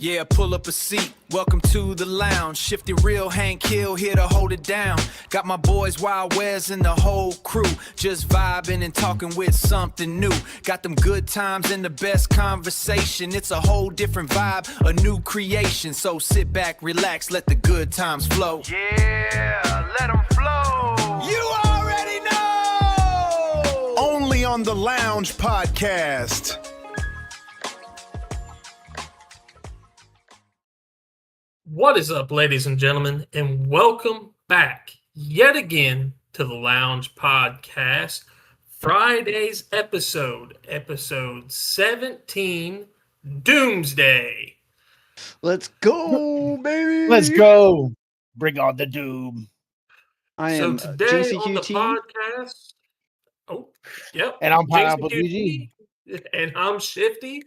Yeah, pull up a seat. Welcome to the lounge. Shifty real Hank Hill here to hold it down. Got my boys Wild Wes and the whole crew. Just vibing and talking with something new. Got them good times and the best conversation. It's a whole different vibe, a new creation. So sit back, relax, let the good times flow. Yeah, let them flow. You already know! Only on the Lounge Podcast. What is up, ladies and gentlemen, and welcome back yet again to the Lounge Podcast. Friday's episode 17, Doomsday. Let's go, baby. Let's go. Bring on the doom. I So am today on the JCQT. podcast, yep, And I'm Pineapple JCQT, and I'm Shifty,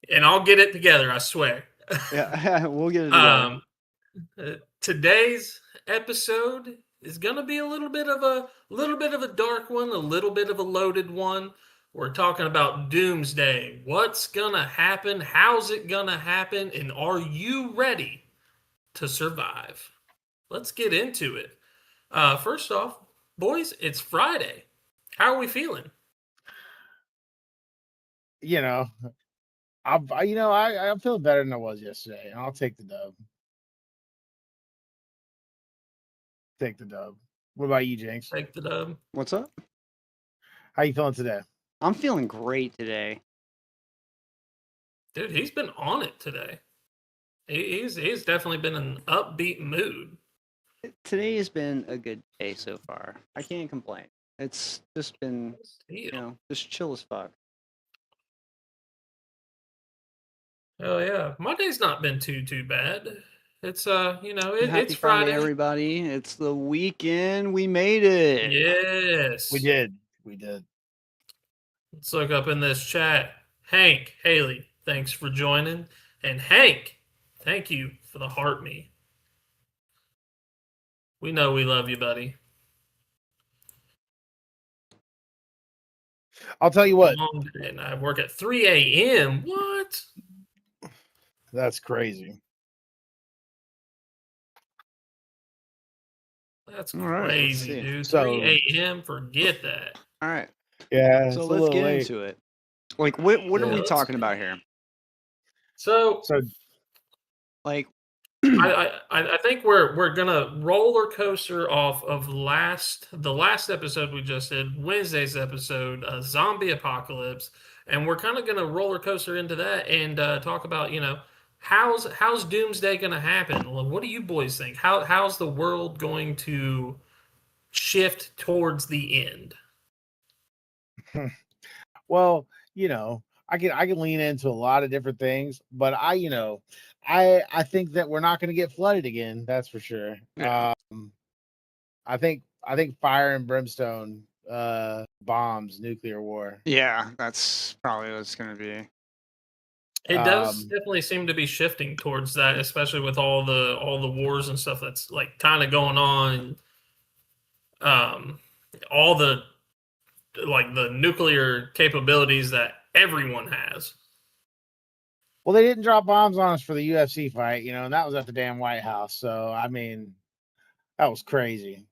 and I'll get it together, I swear. Yeah, we'll get it together. Today's episode is going to be a little bit of a dark one, a little bit of a loaded one. We're talking about Doomsday. What's going to happen? How's it going to happen? And are you ready to survive? Let's get into it. First off, boys, it's Friday. How are we feeling? I'm feeling better than I was yesterday, and I'll take the dub. Take the dub. What about you, Jinx? Take the dub. What's up? How you feeling today? I'm feeling great today. Dude, he's been on it today. He's definitely been in an upbeat mood. Today has been a good day so far. I can't complain. It's just been, just chill as fuck. Oh yeah, my day's not been too bad. It's Happy it's Friday. Everybody. It's the weekend. We made it. Yes, We did. Let's look up in this chat. Hank, Haley, thanks for joining, and Hank, thank you for the heart me. We know we love you, buddy. I'll tell you what. And I work at 3 a.m. What? That's crazy. That's All right, crazy, dude. So- 3 a.m. Forget that. All right. Yeah. So it's a let's little get late. into it. Like, what are Yeah, we let's talking get about here? So Like, I think we're gonna roller coaster off of the last episode we just did, Wednesday's episode, zombie apocalypse, and we're kind of gonna roller coaster into that and talk about how's Doomsday gonna happen? Well, what do you boys think? How's the world going to shift towards the end? Well, I can lean into a lot of different things, but I think that we're not going to get flooded again. That's for sure. Yeah. I think fire and brimstone, bombs, nuclear war. yeah, that's probably what it's going to be. It does definitely seem to be shifting towards that, especially with all the wars and stuff that's like kind of going on. All the the nuclear capabilities that everyone has. Well, they didn't drop bombs on us for the UFC fight, and that was at the damn White House. So, I mean, that was crazy.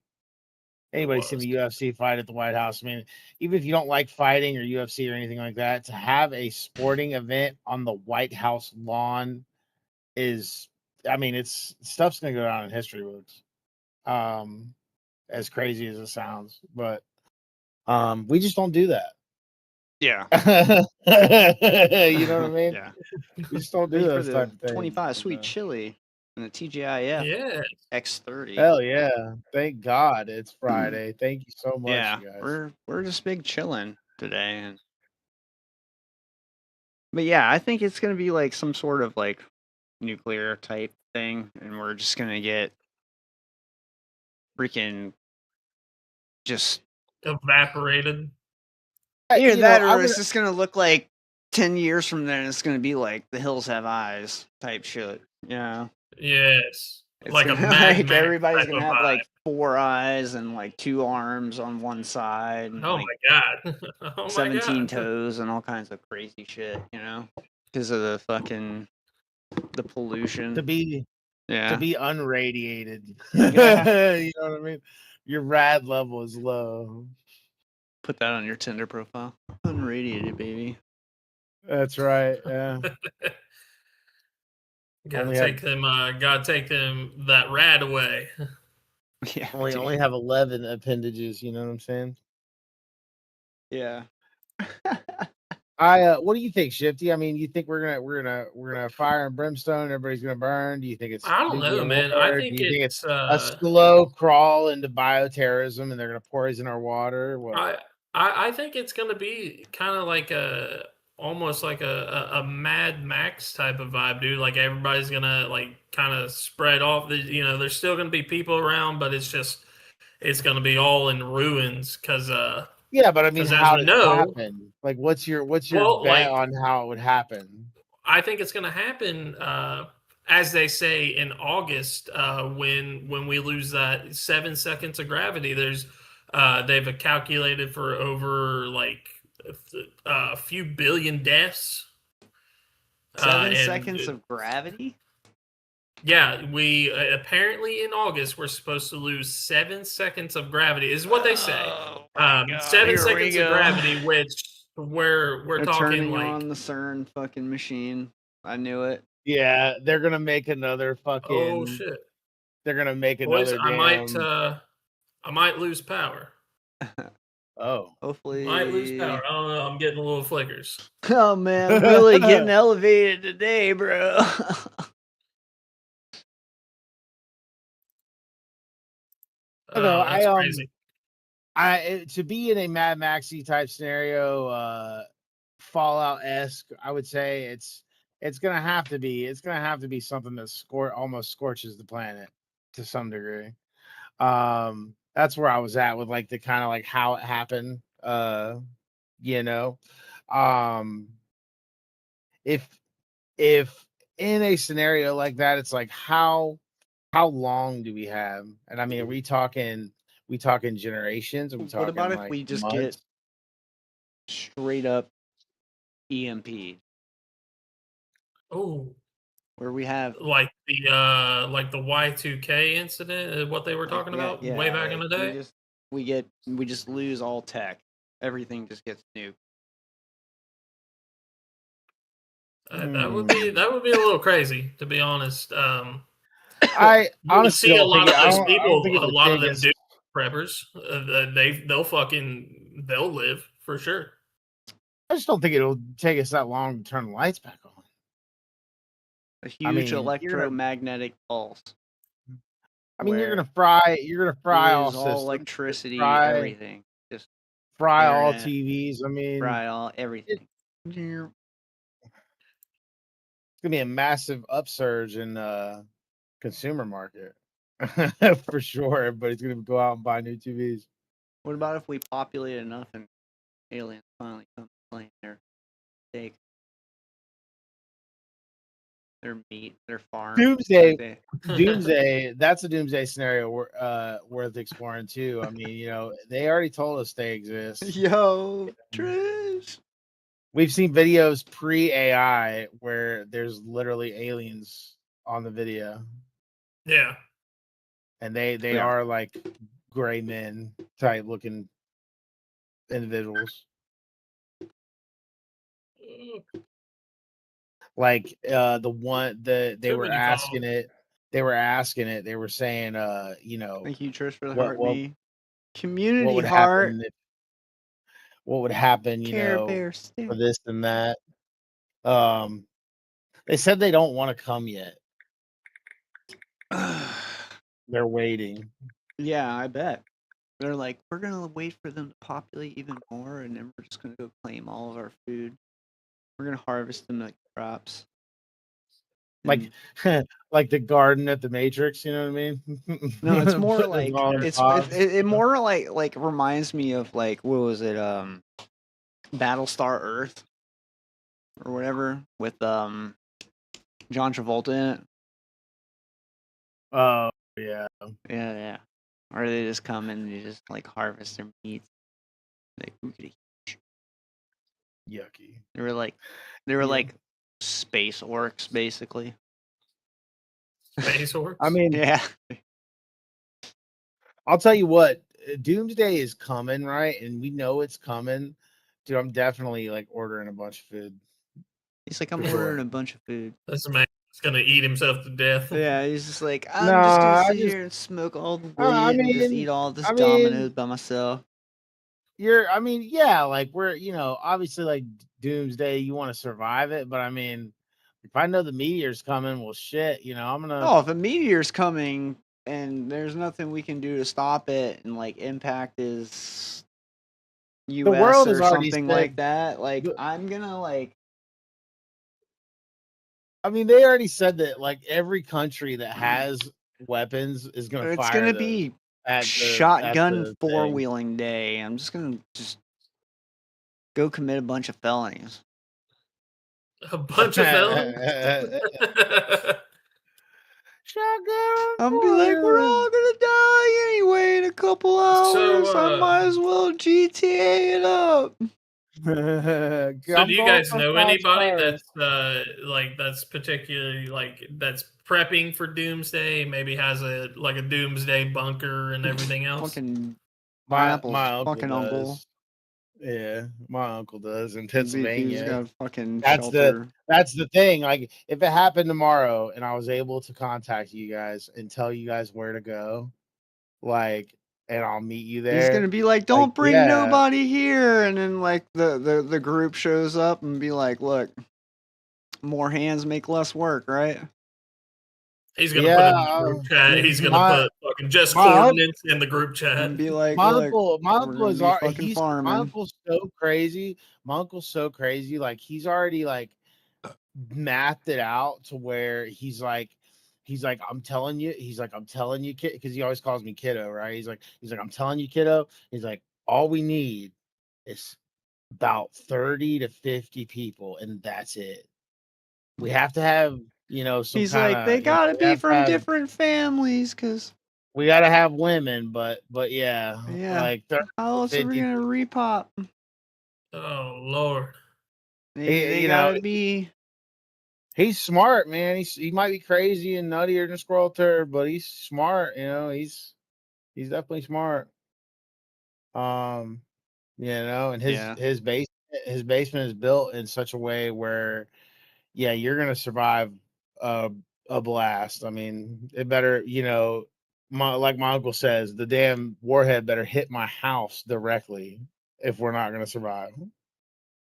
Anybody seen the UFC fight at the White House? I mean, even if you don't like fighting or UFC or anything like that, to have a sporting event on the White House lawn it's stuff's going to go down in history books. As crazy as it sounds, but we just don't do that. Yeah. You know what I mean? Yeah. We just don't do Ready for those the type of things. 25 sweet chili and the TGIF Yeah. X30. Hell yeah! Thank God it's Friday. Thank you so much, yeah, you guys. we're just big chilling today, but yeah, I think it's gonna be like some sort of like nuclear type thing, and we're just gonna get freaking just Evaporated. either that or I'm it's gonna- just gonna look like 10 years from then. It's gonna be like The Hills Have Eyes type shit. Yeah, Yes. it's Like a gonna, Mad like Max everybody's type gonna of have like vibe. 4 eyes and like 2 arms on one side. And, Oh like, my god. Oh my 17 god. toes and all kinds of crazy shit, because of the fucking the pollution. to be Yeah. unradiated. Yeah. You know what I mean? Your rad level is low. Put that on your Tinder profile. Unradiated, baby. That's right. Yeah. Gotta take them that rad away. Yeah. Only have 11 appendages. You know what I'm saying? Yeah. What do you think, Shifty? I mean, you think we're gonna fire and brimstone? Everybody's gonna burn? Do you think it's I don't nuclear know, man. I warfare? Do think you think it's it's a slow crawl into bioterrorism and they're gonna poison our water? What? I think it's gonna be kind of like almost like a Mad Max type of vibe, dude. Like everybody's gonna like kind of spread off. There's still gonna be people around, but it's gonna be all in ruins because Yeah, but I mean, as how we does it know, happen? Like, what's your well, bet like on how it would happen? I think it's gonna happen as they say in August when we lose that 7 seconds of gravity. They've calculated for over like a few billion deaths. 7 seconds of gravity? Yeah, we apparently in August we're supposed to lose 7 seconds of gravity. Is what they say. Oh, my God. 7 seconds Here we of go. gravity, which we're They're talking turning like on the CERN fucking machine. I knew it. Yeah, they're gonna make another fucking. oh shit, They're gonna make boys, another I might lose power. Oh. Hopefully. Might lose power. I don't know. I'm getting a little flickers. Oh man, I'm really getting elevated today, bro. No, That's crazy. to be in a Mad Maxy type scenario, Fallout-esque, I would say it's gonna have to be something that almost scorches the planet to some degree. That's where I was at with like the kind of like how it happened. You know, um, if in a scenario like that, it's like how long do we have? And I mean, are we talking generations? Are we What talking about if like we just get months? straight up EMP, Oh, where we have like the Y2K incident, what they were talking about way back in the day. we just lose all tech. Everything just gets nuked. That would be a little crazy, to be honest. I You would honestly see a don't think lot of those I people. don't think it A would lot of take them us. do preppers. They'll live for sure. I just don't think it'll take us that long to turn the lights back on. A huge I mean, electromagnetic pulse. you're gonna fry all lose all systems, electricity, fry everything. Just all internet, TVs. I mean, fry all everything. it's gonna be a massive upsurge in consumer market for sure. Everybody's gonna go out and buy new TVs. What about if we populate enough and aliens finally come claim their steak, their meat, their farm? Doomsday. That's a doomsday scenario worth exploring too. I mean, they already told us they exist. Yo, Trish. We've seen videos pre-AI where there's literally aliens on the video, Yeah. and they Yeah. are like gray men type looking individuals. Like they were asking it. They were saying, Thank you, Trish, for the what heart what, me. Community what would heart. happen Care Bear stick. for this and that. They said they don't want to come yet. They're waiting. Yeah, I bet. They're like, we're gonna wait for them to populate even more, and then we're just gonna go claim all of our food. We're gonna harvest them like crops. Like like the garden at the Matrix, you know what I mean? No, it's more Putting like us all in it pods. more like reminds me of like what was it, Battlestar Earth or whatever with John Travolta in it. Oh yeah. Yeah. Or they just come and they just like harvest their meat. Like we could eat. Yucky. They were like space orcs basically. Space orcs. I mean, Yeah. I'll tell you what, Doomsday is coming, right? And we know it's coming. Dude, I'm definitely like ordering a bunch of food. He's like, I'm For sure. ordering a bunch of food. This man is gonna eat himself to death. Yeah, he's just like, I'm No, just gonna I sit just, here and smoke all the I weed and just mean, eat all this I Domino's mean, by myself. I mean, yeah, like we're, obviously like Doomsday, you want to survive it, but I mean, if I know the meteor's coming, well, shit, I'm gonna. Oh, if a meteor's coming and there's nothing we can do to stop it and like impact his The US world has or already something said. like that, like the- I'm gonna like I mean, they already said that like every country that has weapons is gonna it's fire gonna be at shotgun the four thing. wheeling day. I'm just gonna go commit a bunch of felonies. A bunch of felons. Shotgun. I'm be like, we're all gonna die anyway in a couple hours. I might as well GTA it up. So do you guys know anybody that's particularly that's prepping for Doomsday? Maybe has a Doomsday bunker and everything else. Fucking my Apple's uncle fucking does. uncle. Yeah, my uncle does in Dude's Pennsylvania. got a fucking That's shelter. that's the thing. Like, if it happened tomorrow and I was able to contact you guys and tell you guys where to go, like, and I'll meet you there. He's gonna be like, "Don't like, bring yeah. nobody here," and then like the group shows up and be like, "Look, more hands make less work, right?" He's gonna put it in the group chat. He's gonna put fucking just coordinates in the group chat. And be like, my "Look, uncle we're is gonna be fucking my farming." uncle's so crazy. My uncle's so crazy. Like, he's already like mapped it out to where he's like, I'm telling you, kid, because he always calls me kiddo, right? He's like, I'm telling you, kiddo. He's like, all we need is about 30 to 50 people, and that's it. We have to have, some He's kind like, "They of, gotta be from different families, cause we gotta have women, but yeah, like 30 how else are we 50. gonna repop? Oh Lord. They gotta be." He's smart, man. He might be crazy and nuttier than a squirrel turd, but he's smart. He's definitely smart. And his basement is built in such a way where, yeah, you're gonna survive a blast. I mean, it better, like my uncle says, the damn warhead better hit my house directly if we're not gonna survive.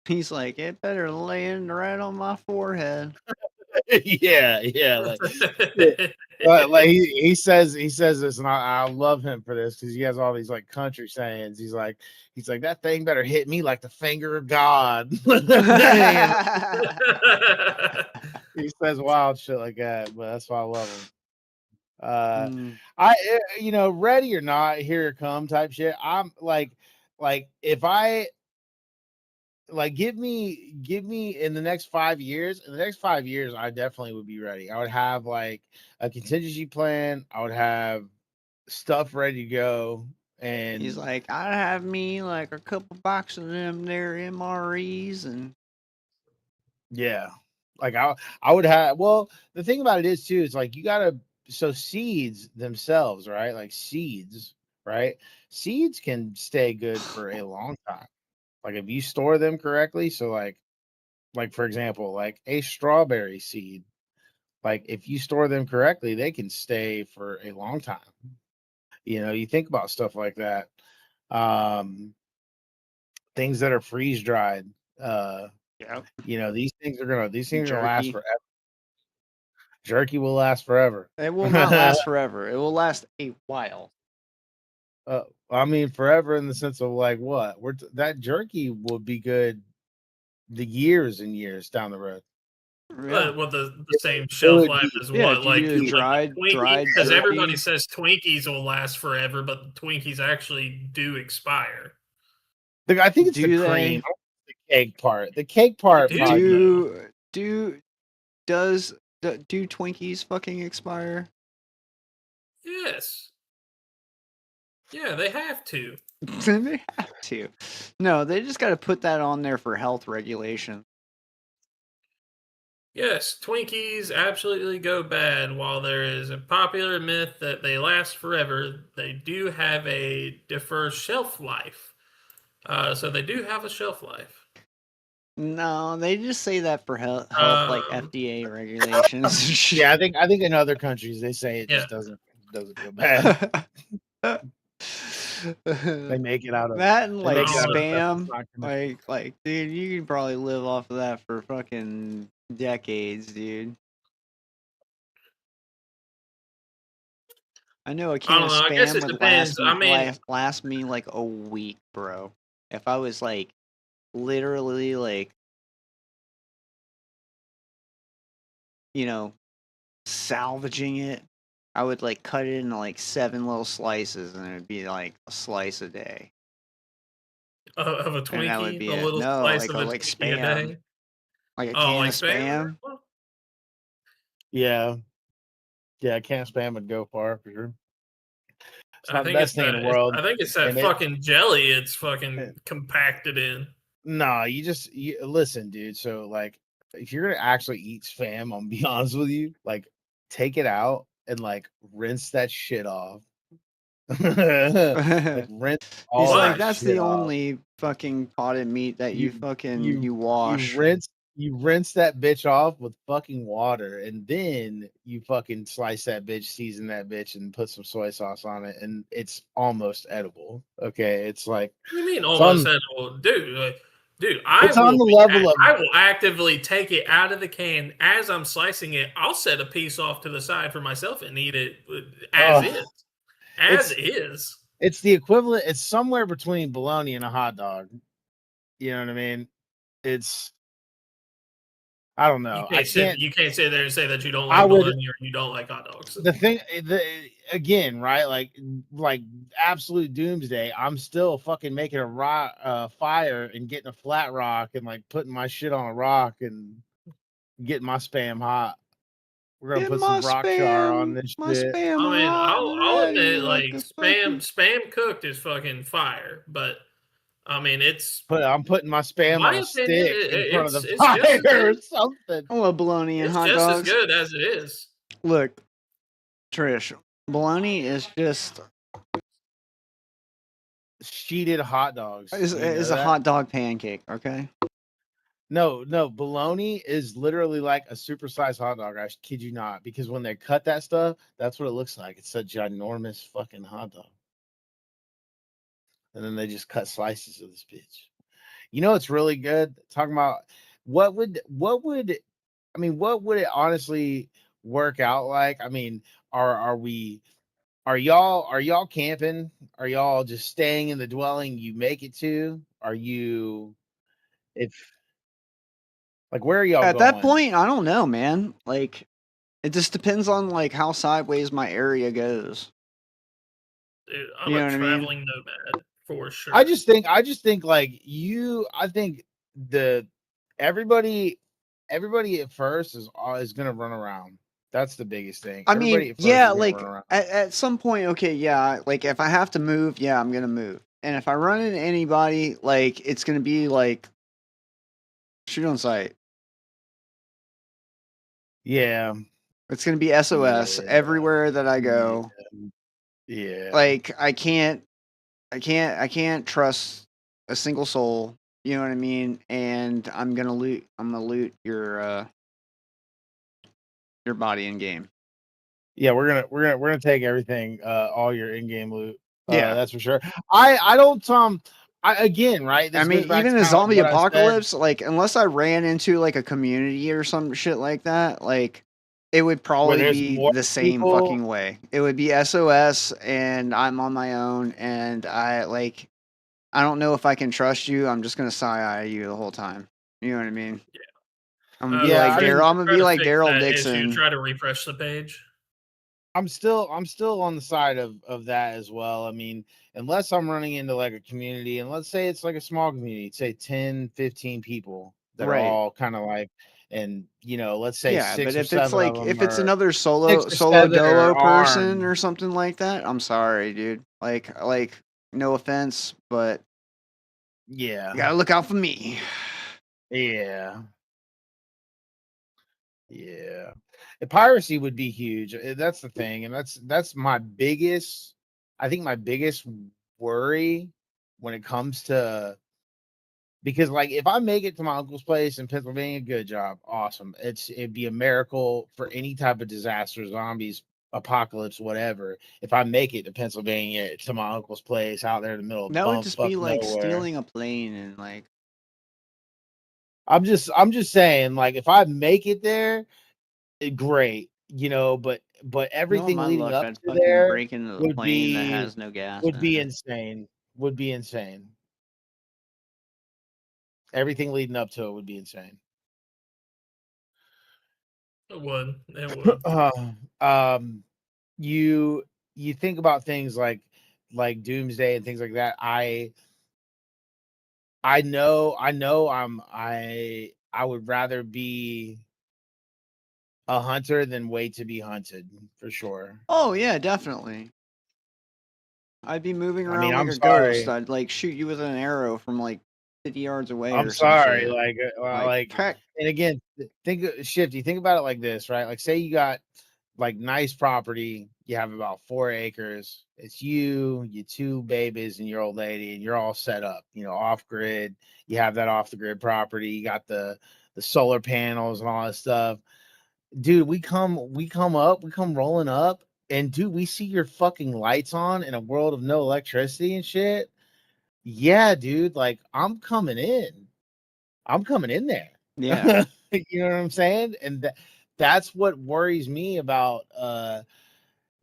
He's like, "It better land right on my forehead." yeah, like he says this, and I love him for this because he has all these like country sayings. He's like that thing better hit me like the finger of God. He says wild shit like that, but that's why I love him. Ready or not, here it come type shit. I'm like if I like give me in the next 5 years. In the next 5 years, I definitely would be ready. I would have like a contingency plan. I would have stuff ready to go. And He's like, "I'd have me like a couple boxes of them there MREs and." yeah, like I would have. Well, the thing about it is too, it's like you gotta. So seeds themselves, right? Like seeds, right? Seeds can stay good for a long time. Like if you store them correctly. So like for example, like a strawberry seed. Like if you store them correctly, they can stay for a long time. You think about stuff like that. Things that are freeze dried. These things are gonna last forever. Jerky will last forever. It will not last forever. It will last a while. I mean, forever in the sense of like what? That jerky will be good the years and years down the road. Well, the same shelf life as what? Like dried Twinkies? Because jerky. everybody says Twinkies will last forever, but the Twinkies actually do expire. I think it's the cream, the cake part. The cake part. Do Twinkies fucking expire? Yes. Yeah, they have to. They have to. No, they just got to put that on there for health regulation. Yes, Twinkies absolutely go bad. While there is a popular myth that they last forever, they do have a deferred shelf life. So they do have a shelf life. No, they just say that for help, like Um, FDA regulations. Yeah, I think in other countries they say it Yeah. just doesn't go bad. They make it out of That and they like make it out of Oh, stuff that's spam, not gonna. dude, you can probably live off of that for fucking decades, dude. I know a I can don't of know. I guess spam it would depends. I mean, last me like a week, bro. If I was like literally like, you know, salvaging it, I would like cut it into like 7 little slices and it would be like a slice a day. of a And that would Twinkie, be a it. little No, slice of a like Twinkie a spam. day. Like a Oh, can like of spam? spam. Well, Yeah, yeah, can spam would go far for sure. It's I not the think it's best thing in that. the world, I think it's that and it. fucking jelly. It's fucking compacted in. Nah, you listen, dude. So like, if you're gonna actually eat spam, I'm gonna be honest with you. Like, take it out and like rinse that shit off. Like rinse He's all like, Why? that that's the shit off. only fucking potted meat that you You fucking you you you wash. rinse that bitch off with fucking water, and then you fucking slice that bitch, season that bitch, and put some soy sauce on it, and it's almost edible. Okay, it's like What do you mean it's almost on edible, dude? Like, dude, it's on the level of I will actively take it out of the can as I'm slicing it. I'll set a piece off to the side for myself and eat it as uh is, as it's is. it's the equivalent. It's somewhere between bologna and a hot dog. You know what I mean? It's I don't know. I can't. You can't sit there and say that you don't I like would bologna or you don't like hot dogs. the thing again, right? Like absolute doomsday. I'm still fucking making a fire and getting a flat rock and like putting my shit on a rock and getting my spam hot. We're gonna Get put some rock char on this my shit. spam I mean, hot and I'll ready admit, like like a fucking. spam cooked is fucking fire, but I mean, it's I'm putting my in spam my on a opinion, stick in front of the it's just fire as or good. something. I love bologna and It's hot just as dogs. good as it is. Look, Trish, bologna is just Sheeted hot dogs. Do you know is a that? hot dog pancake. Okay. No, bologna is literally like a supersized hot dog. I kid you not, because when they cut that stuff, that's what it looks like. It's a ginormous fucking hot dog, and then they just cut slices of this bitch. You know, it's really good. Talking about what would I mean, what would it honestly work out like? I mean, are we are y'all camping? Are y'all just staying in the dwelling you make it to? Are you if like where are y'all At that going? point, I don't know, man. Like, it just depends on like how sideways my area goes. Dude, I'm You a know what I mean? traveling nomad for I sure. just think like I think the everybody everybody at first is gonna run around. That's the biggest thing. I mean, Everybody at first yeah, is gonna run like around. at some point, okay, yeah, like if I have to move, yeah, I'm gonna move. And if I run into anybody, like it's gonna be like shoot on sight. Yeah. It's gonna be SOS Yeah. everywhere that I Yeah. go. Yeah. Like I can't trust a single soul. You know what I mean? And I'm gonna loot your body in game. Yeah, we're gonna take everything, all your in-game loot. Yeah. That's for sure. I don't I again, right? I This mean, goes back to even a kind of like zombie what I said. apocalypse, like unless I ran into like a community or some shit like that, like it would Where probably there's be more the same people. fucking way. It would be SOS and I'm on my own and I don't know if I can trust you. I'm just gonna side eye you the whole time. You know what I mean? I'm gonna be Yeah, like I Daryl. mean, I'm gonna Try be to like fix Daryl that issue. Dixon. Try to refresh the page. I'm still on the side of that as well. I mean, unless I'm running into like a community, and let's say it's like a small community, say 10, 15 people that are Right. all kind of like, and let's say Yeah, but six or if it's seven of like them if it's are another six or solo seven dolo are person armed. or something like that, I'm sorry, dude. Like no offense, but Yeah. you gotta look out for me. Yeah. Yeah. The piracy would be huge. That's the thing, and that's my biggest. I think my biggest worry when it comes to because like if I make it to my uncle's place in Pennsylvania, good job, awesome. It'd be a miracle for any type of disaster, zombies, apocalypse, whatever. If I make it to Pennsylvania to my uncle's place out there in the middle of That would just be bumfuck like nowhere. stealing a plane and like. I'm just saying, like if I make it there, great, but You know, what everything my leading luck, up I'd to fucking there break into the would plane that be has no gas would in be it. insane. Would be insane. Everything leading up to it would be insane. It would. It would. Um, you you think about things like Doomsday and things like that. I would rather be a hunter than wait to be hunted for sure. Oh yeah, definitely. I'd be moving I mean, around like I'm a ghost. sorry. I'd like shoot you with an arrow from like 50 yards away I'm or some sorry. shit. Like, peck. And again, Shifty. Think about it like this, right? Like, say you got like nice property. You have about 4 acres. It's you, your two babies, and your old lady, and you're all set up. Off grid. You have that off the grid property. You got the solar panels and all that stuff. Dude, we come rolling up, and dude, we see your fucking lights on in a world of no electricity and shit. Yeah, dude, like I'm coming in. I'm coming in there. Yeah. You know what I'm saying? And that's what worries me about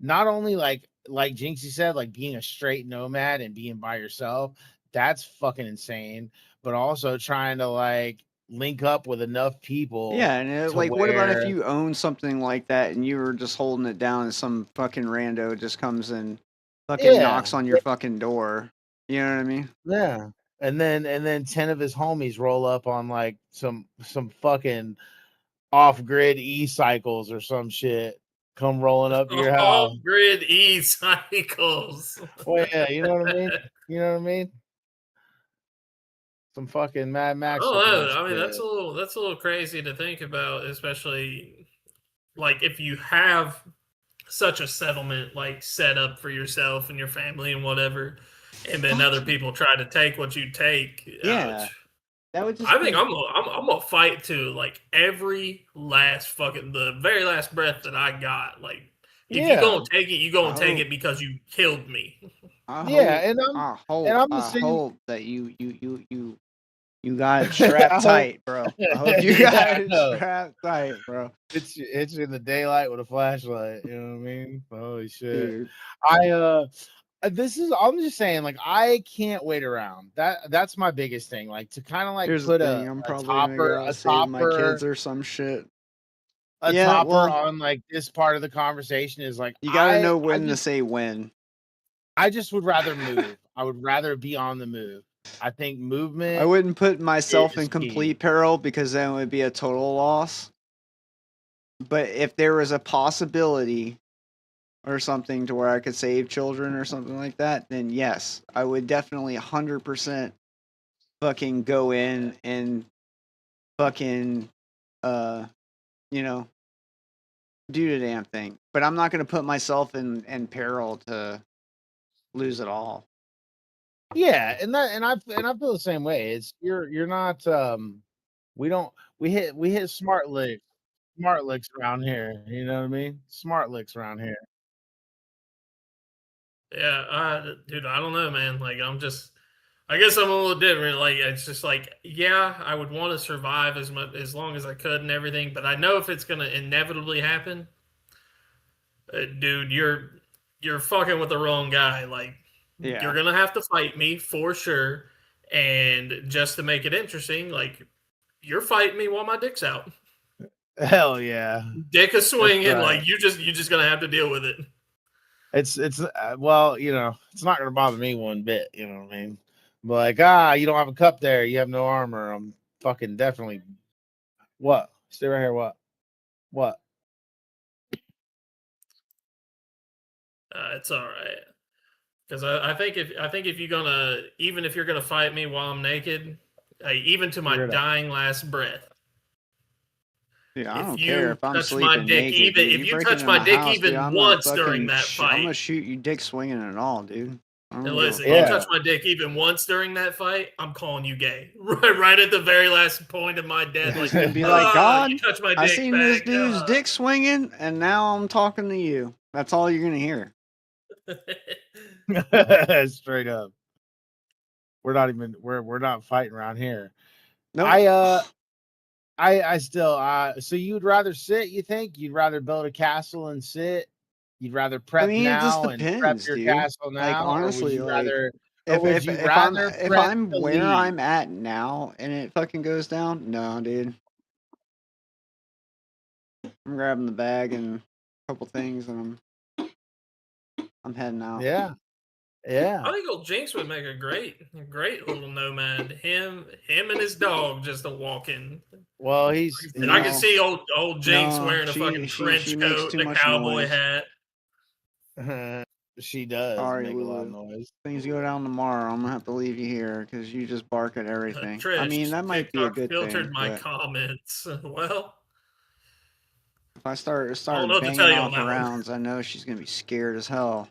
not only like Jinxie said, like being a straight nomad and being by yourself, that's fucking insane, but also trying to like link up with enough people Yeah, and to like, what about if where you own something like that and you were just holding it down and some fucking rando just comes and fucking yeah, knocks on your fucking door? You know what I mean? yeah. And then 10 of his homies roll up on like some fucking off-grid e-cycles or some shit, come rolling up to your house. Off grid E cycles. Well, yeah, you know what I mean? You know what I mean? Some fucking Mad I Max don't looking know. ass I mean, shit. that's a little crazy to think about, especially like if you have such a settlement like set up for yourself and your family and whatever, and then other people try to take what you take. Yeah, that would just I think be. I'm gonna fight to like every last fucking the very last breath that I got. Like if you Yeah. gonna take it, you I gonna take hope. it because you killed me. Yeah, and I'm the I same. hope that you got it strapped I hope, tight, bro. I hope you yeah, got I it know. strapped tight, bro. It's in the daylight with a flashlight. You know what I mean? Holy shit! Dude. I'm just saying, like, I can't wait around. That's my biggest thing. Like to kind of like Here's the put thing, I'm a probably gonna topper, go out save my kids or some shit. a Yeah, topper well, on like this part of the conversation is like you gotta know I when to just say when. I just would rather move. I would rather be on the move. I think I movement wouldn't put myself is in key. complete peril because then it would be a total loss. But if there was a possibility or something to where I could save children or something like that, then yes, I would definitely 100% fucking go in and fucking, uh, you know, do the damn thing. But I'm not going to put myself in peril to lose it all. Yeah, and I feel the same way. It's you're not we don't we hit smart licks around here. You know what I mean? Smart licks around here. Yeah, dude, I don't know, man. Like I guess I'm a little different. Like it's just like, yeah, I would want to survive as long as I could and everything, but I know if it's gonna inevitably happen, dude, you're fucking with the wrong guy. Like you're Yeah. gonna have to fight me for sure, and just to make it interesting, like you're fighting me while my dick's out. Hell yeah, Dick is that's swinging, right. like you just gonna have to deal with it. It's well, it's not gonna bother me one bit. You know what I mean? But like, you don't have a cup there. You have no armor. I'm fucking definitely. What? Stay right here. What? What? It's all right. Because I think if you're gonna even if you're gonna fight me while I'm naked, even to my Figure it out. dying last breath, Dude, I If don't care you if I'm touch my sleeping dick naked, even dude. if You you break touch into my my dick house, dude. even I'm gonna once during fucking, that I'm gonna fight, shoot you, dick swinging and all, dude. I and don't give a listen, you fuck. touch my dick even once during that fight, I'm calling you gay. Right at the very last point of my death, He's like, gonna be like, you God, touch my I dick seen this back. dude's dick swinging, and now I'm talking to you. That's all you're gonna hear. Straight up. We're not fighting around here. Nope. I still so you'd rather sit, you think? You'd rather build a castle and sit? You'd rather prep it just now and prep depends, your dude. castle Like now, or would honestly, you like rather if if if I'm if prep I'm to where leave? I'm at now and it fucking goes down, no, dude. I'm grabbing the bag and a couple things, and I'm heading out. Yeah. Yeah. I think old Jinx would make a great little nomad. Him and his dog just a walking. Well, he's And I can No, see old Jinx no, wearing a fucking she trench makes coat too and a much cowboy noise. hat. she does Sorry, make a lot of Lulu. noise. Things go down tomorrow. I'm gonna have to leave you here because you just bark at everything. I mean, Trish, that might be a TikTok good filtered thing, my but comments. Well, if I start I don't know what to tell banging you on off that one. rounds, I know she's gonna be scared as hell.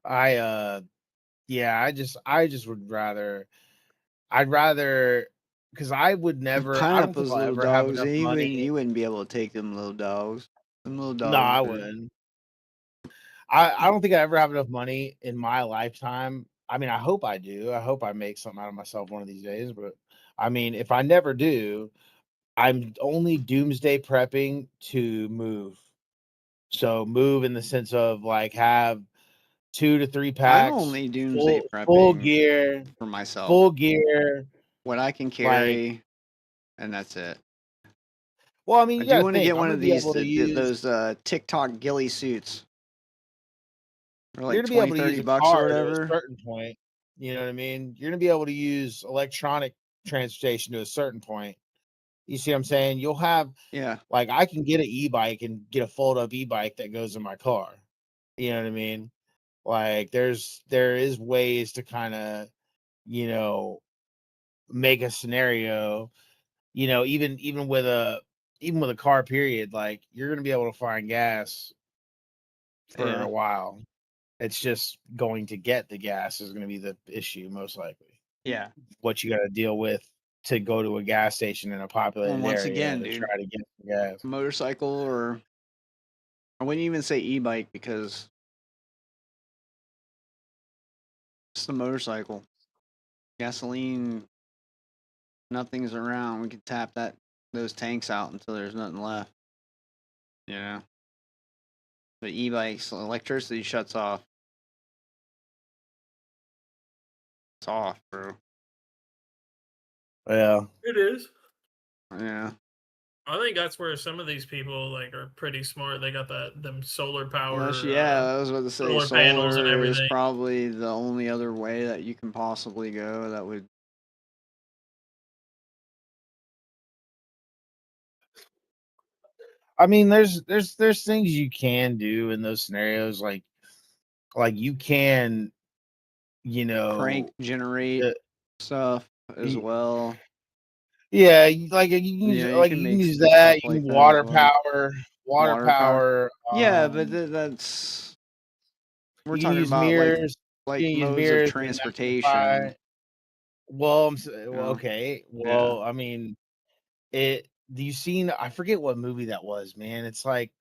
Yeah, I just would rather I'd rather because I don't think Pineapple's I'll little ever have dogs. enough money. You wouldn't be able to take them little dogs. Them little No, dogs I are. wouldn't. I don't think I ever have enough money in my lifetime. I mean, I hope I do. I hope I make something out of myself one of these days. But I mean, if I never do, I'm only doomsday prepping to move. So move in the sense of like have 2 to 3 I'm packs, only doomsday full prepping gear, for myself. full gear. What I can Like, carry, and that's it. well, I mean, I you do gotta want to think. get I'm one gonna of be these able to use. those TikTok ghillie suits. They're You're like gonna be able to use 20-30 a bucks or car to a whatever. certain point. You know what I mean? You're gonna be able to use electronic transportation to a certain point. You see what I'm saying? You'll have Yeah. like I can get an e-bike and get a fold-up e-bike that goes in my car. You know what I mean? Like there is ways to kind of, you know, make a scenario, you know, even with a car period, like you're gonna be able to find gas for Yeah. a while. It's just going to get the gas is going to be the issue, most likely. Yeah. What you got to deal with to go to a gas station in a Well, populated once area again, to dude, try to get the gas. motorcycle or I wouldn't even say e-bike because it's the motorcycle. Gasoline, nothing's around. We can tap those tanks out until there's nothing left. Yeah. But e-bikes, electricity shuts off. It's off, bro. Yeah. It is. Yeah. I think that's where some of these people like are pretty smart. They got them solar Unless, power, yeah, I was about to say solar panels and solar is everything. probably the only other way that you can possibly go that would. I mean, there's things you can do in those scenarios, like you can, you Crank know, generate uh, stuff as y- well. yeah, Yeah, you can use stuff that. You like can that as well. water Water power. power. Yeah, but that's we're You can talking use about mirrors. You like can use modes of mirrors to transportation. electrify. Well, You know? okay. Yeah, Well, I mean, it. Do you seen? I forget what movie that was, man. It's like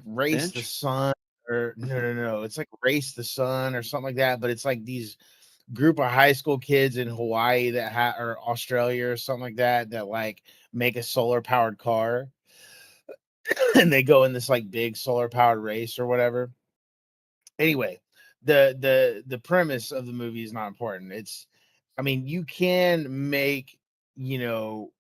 Race the Finch. Sun, or no. It's like Race the Sun or something like that. But it's like these group of high school kids in Hawaii or Australia or something like that like make a solar powered car, and they go in this like big solar powered race or whatever. Anyway, the premise of the movie is not important. I mean, you can make, you know,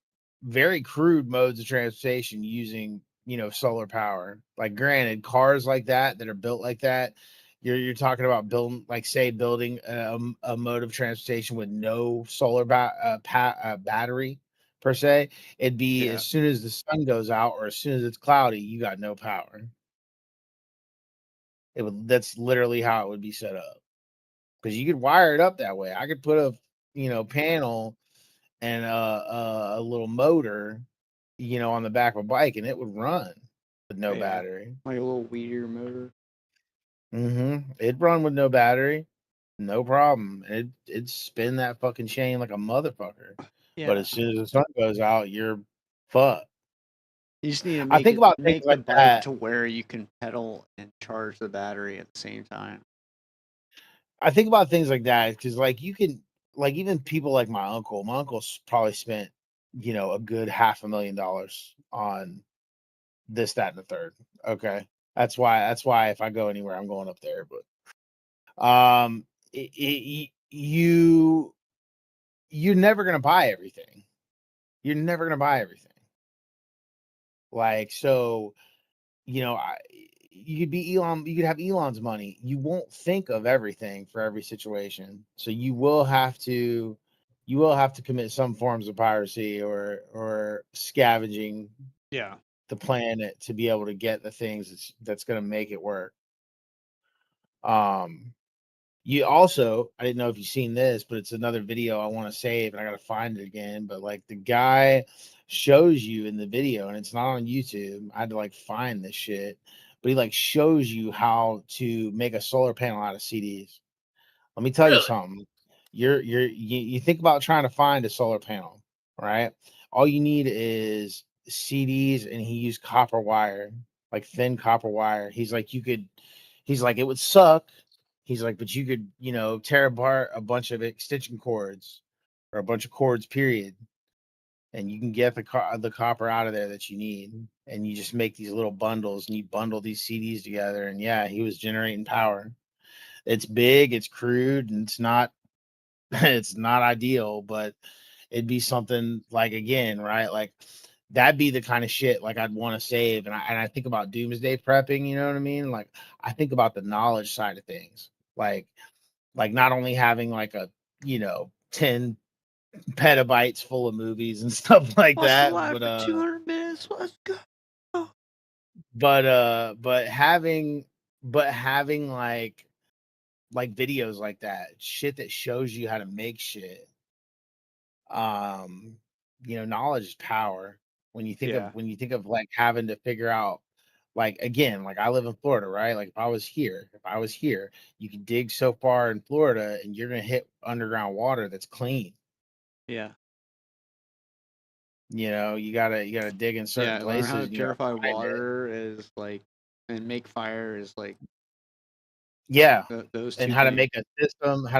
very crude modes of transportation using, you know, solar power. Like, granted, cars like that are built like that, you're talking about building, like, say, building a mode of transportation with no battery per se. It'd be Yeah, as soon as the sun goes out or as soon as it's cloudy, you got no power. That's literally how it would be set up, because you could wire it up that way. I could put a, you know, panel and a little motor, on the back of a bike, and it would run with no Yeah. battery. Like a little weedier motor. It'd run with no battery, no problem. It'd spin that fucking chain like a motherfucker. Yeah. But as soon as the sun goes out, you're fucked. You just need to I think about things make the like bike that. to where you can pedal and charge the battery at the same time. I think about things like that because, like, you can, like, even people like my uncle. My uncle's probably spent, a good $500,000 on this, that, and the third. Okay, that's why if I go anywhere, I'm going up there. But you're never gonna buy everything. You're never gonna buy everything. Like, so, you could be Elon. You could have Elon's money. You won't think of everything for every situation. So you will have to commit some forms of piracy or scavenging Yeah. the planet to be able to get the things that's going to make it work. You also, I didn't know if you've seen this, but it's another video I want to save, and I got to find it again. But like, the guy shows you in the video, and it's not on YouTube. I had to like find this shit, but he like shows you how to make a solar panel out of CDs. Let me tell you Really? something. You think about trying to find a solar panel, right? All you need is CDs, and he used copper wire, like thin copper wire. He's like, it would suck. He's like, but you could, tear apart a bunch of extension cords or a bunch of cords, period, and you can get the copper out of there that you need, and you just make these little bundles, and you bundle these CDs together, and yeah, he was generating power. It's big, it's crude, and it's not it's not ideal, but it'd be something like, again, right? Like, that'd be the kind of shit like I'd want to save. And I think about doomsday prepping, you know what I mean? Like, I think about the knowledge side of things. Like not only having like a, 10 petabytes full of movies and stuff like that, but for 200 minutes. Let's go. but having like videos like that, shit that shows you how to make shit. Knowledge is power. When you think Yeah. of like having to figure out, like, again, like, I live in Florida, right? Like, if I was here, you can dig so far in Florida and you're gonna hit underground water that's clean. Yeah. You gotta dig in certain Yeah. Learn places. how to And you gotta purify find it. water is like, and make fire is like Yeah, those and two how to things.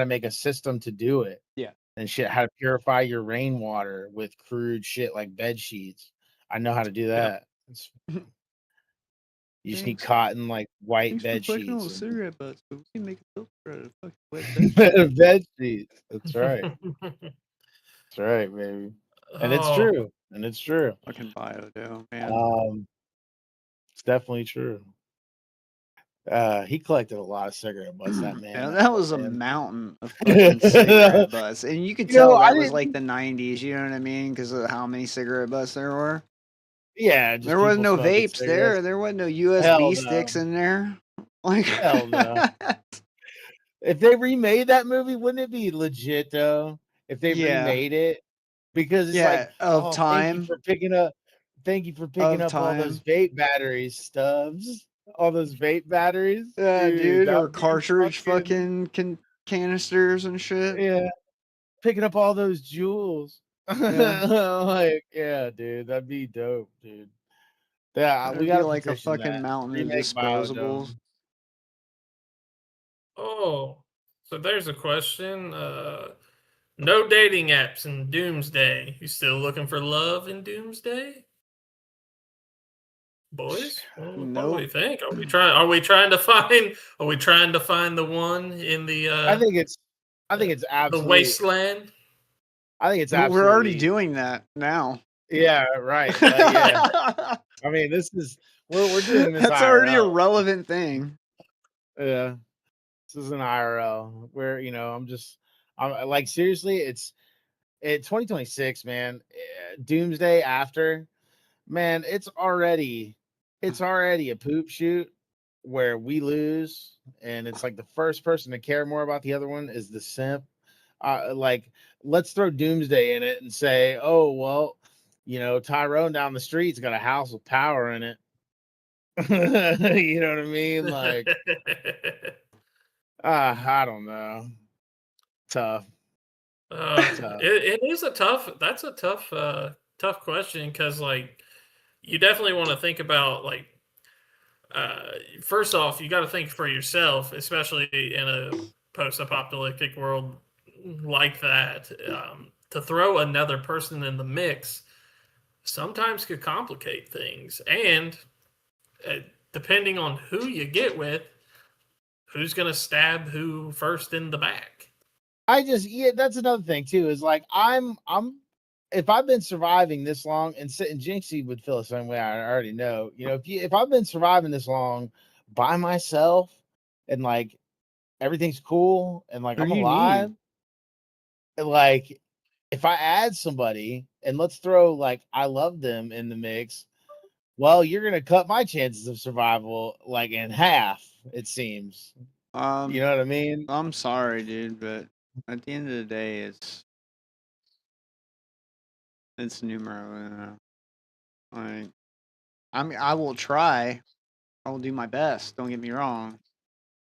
make a system to do it. Yeah. And shit, how to purify your rainwater with crude shit like bed sheets. I know how to do that. You just need Thanks. cotton, like, white Thanks for bed collecting all sheets the and cigarette butts, but we can make a filter out of fucking wet bed. bed sheets. That's right. That's right, baby. And it's Oh, true. And it's true. Fucking biodome, man. It's definitely true. He collected a lot of cigarette butts, that man. Yeah, that that poor was a man. mountain of fucking cigarette butts, and you could tell I that was didn't. like the '90s. You know what I mean? Because of how many cigarette butts there were. Yeah, just There was people no smoking vapes cigarettes. there. There wasn't no Hell USB no. sticks in there. Like, Hell no. If they remade that movie, wouldn't it be legit though? If they yeah, remade it, because it's like, yeah. Of oh, thank you time, for picking up all those time. vape batteries, Stubbs. All those vape batteries, Yeah, dude. dude, That or would be cartridge fucking, fucking canisters and shit. yeah. Picking up all those jewels. Yeah, Like, yeah, dude, that'd be dope, dude. Yeah, we there'd be got to like a petition fucking that. mountain of Remake disposables. Biodome. oh. So there's a question. No dating apps in Doomsday. You still looking for love in Doomsday? Boys, what do we Nope. think? Are we trying to find the one in I think it's the absolute. wasteland? I think it's We're already absolutely. doing that now. Yeah, right. Yeah. I mean, we're doing this That's already a IRL. relevant thing. Yeah, this is an IRL where, I'm like, seriously, it's 2026, man. Doomsday after, man, it's already a poop shoot where we lose, and it's like the first person to care more about the other one is the simp. Like, let's throw Doomsday in it and say, oh well, Tyrone down the street's got a house with power in it. You know what I mean? Like, I don't know. Tough. Tough. It is that's a tough question because like you definitely want to think about like first off, you got to think for yourself, especially in a post-apocalyptic world like that. To throw another person in the mix sometimes could complicate things, and uh, depending on who you get with, who's going to stab who first in the back. That's another thing too, is like if I've been surviving this long, and Jinxie would feel the same way, I already know. If I've been surviving this long by myself and like everything's cool and like What I'm do you alive, need? and like if I add somebody and let's throw like I love them in the mix, well, you're gonna cut my chances of survival like in half, it seems. You know what I mean? I'm sorry, dude, but at the end of the day, it's numero. Like, I will try. I will do my best. Don't get me wrong.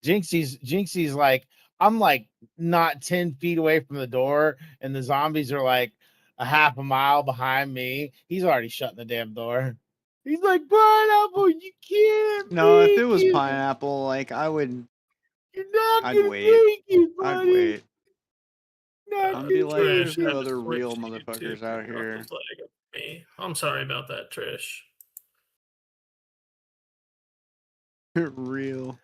Jinxie's like, I'm like not 10 feet away from the door, and the zombies are like a half a mile behind me. He's already shutting the damn door. He's like, Pineapple, you can't No, if it make was it. pineapple, like You're not I'd gonna wait. make it, I'd buddy. wait. Not I'd be like, Trish there's no had to other switch real to YouTube motherfuckers to out drop the here. flag of me. I'm sorry about that, Trish. Real.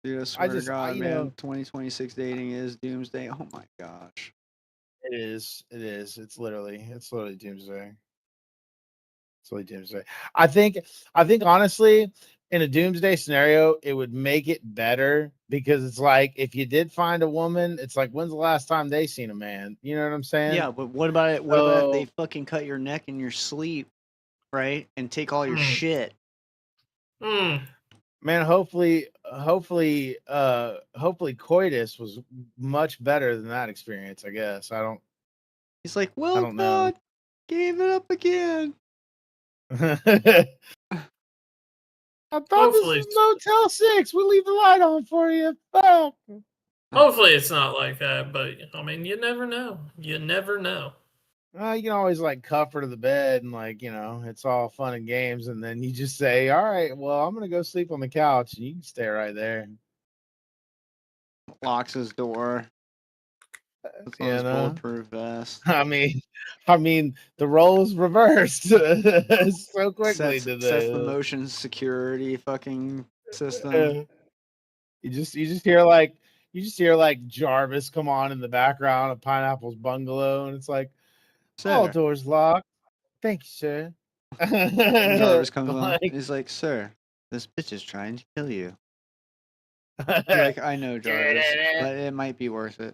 Dude, I swear to God, you man, know, 2026 dating is doomsday. Oh my gosh. it is. It is. It's literally doomsday. It's literally doomsday. I think honestly, in a doomsday scenario, it would make it better because it's like if you did find a woman, it's like when's the last time they seen a man? You know what I'm saying? Yeah, but what about it? What about if they So, fucking cut your neck in your sleep, right? And take all your Mm. shit? man, hopefully coitus was much better than that experience, I guess. He's like, I well, don't know. God, gave it up again. I thought this Hopefully, was Motel 6. We leave the light on for you. Fuck. hopefully it's not like that. But I mean, you never know. You never know. You can always like cuff her to the bed and like, it's all fun and games. And then you just say, all right, well, I'm going to go sleep on the couch and you can stay right there. Locks his door. Puts on You his know? bulletproof vest. I mean, the roles reversed so quickly Sets to the the motion security fucking system. you just hear like Jarvis come on in the background of Pineapple's bungalow, and it's like all Sir. doors locked. Thank you, sir. And Jarvis comes on. Like, He's like, sir, this bitch is trying to kill you. You're like, I know, Jarvis, but it might be worth it.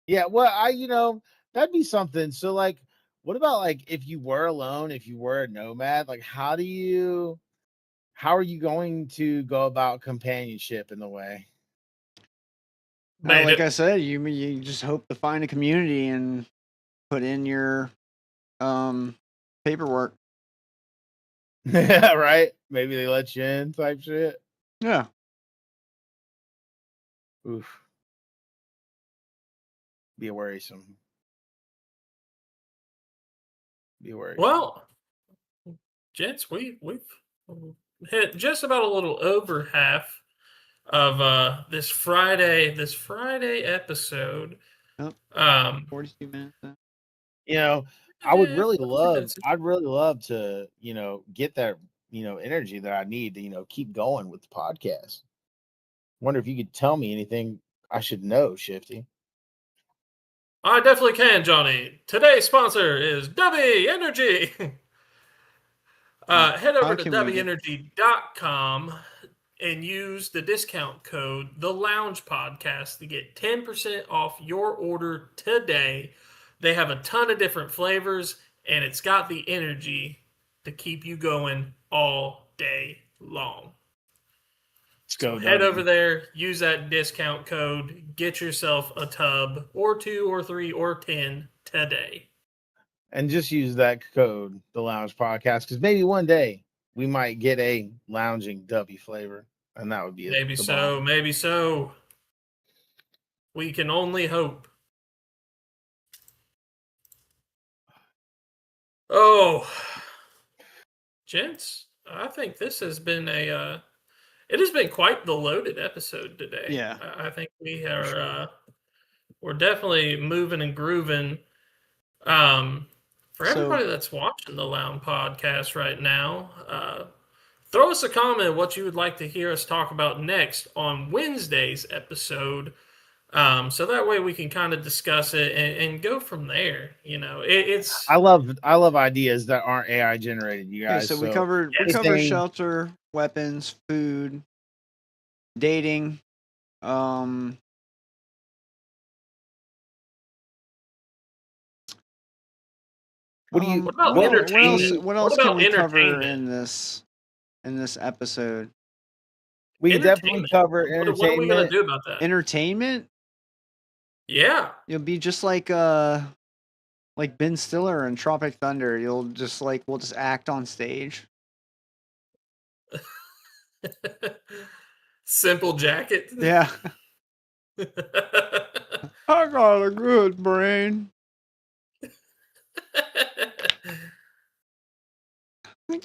yeah, well, that'd be something. So like, what about like if you were alone, if you were a nomad, like how are you going to go about companionship in the way? Like I said, you just hope to find a community and put in your paperwork. Yeah, right. Maybe they let you in type shit. Yeah. Oof. Be worrisome. Well, gents, we've hit just about a little over half of this Friday episode. Yep. 42 minutes. I would really Minutes. I'd really love to, get that, energy that I need to, keep going with the podcast. Wonder if you could tell me anything I should know, Shifty. I definitely can, Johnny. Today's sponsor is W Energy. Head over to WEnergy.com and use the discount code The Lounge Podcast to get 10% off your order today. They have a ton of different flavors, and it's got the energy to keep you going all day long. go, head Duncan. over there, use that discount code, get yourself a tub or 2 or 3 or 10 today. And just use that code, the Lounge Podcast, because maybe one day we might get a lounging W flavor, and that would be Maybe the so, bomb. maybe so. We can only hope. Oh, gents, I think this has been it has been quite the loaded episode today. Yeah. I think we are we're definitely moving and grooving. For So- everybody that's watching the Lounge Podcast right now, throw us a comment what you would like to hear us talk about next on Wednesday's episode. So that way we can kind of discuss it and go from there. You know, it's I love ideas that aren't AI generated, you Okay, guys. so we covered anything- shelter, weapons, food, dating. What do you- What about What else? entertainment? What What else can about we cover entertainment? in this episode? we can definitely Entertainment. cover What are we entertainment. going to do about that? Entertainment. Yeah. You'll be just like Ben Stiller in Tropic Thunder. You'll just we'll just act on stage. Simple jacket. Yeah. I got a good brain.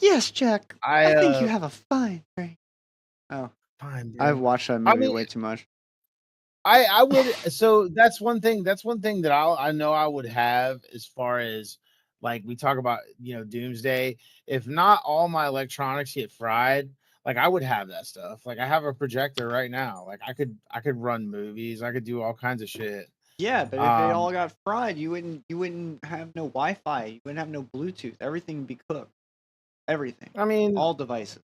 Yes, Jack. I think you have a fine brain. Oh, Fine, bro. I've watched that movie mean- way too much. I would. So that's one thing that I know I would have, as far as like we talk about, doomsday. If not all my electronics get fried, like I would have that stuff. Like I have a projector right now. Like I could run movies. I could do all kinds of shit. Yeah, but if it all got fried, you wouldn't have no Wi-Fi. You wouldn't have no Bluetooth. Everything would be cooked. Everything. I mean, All devices.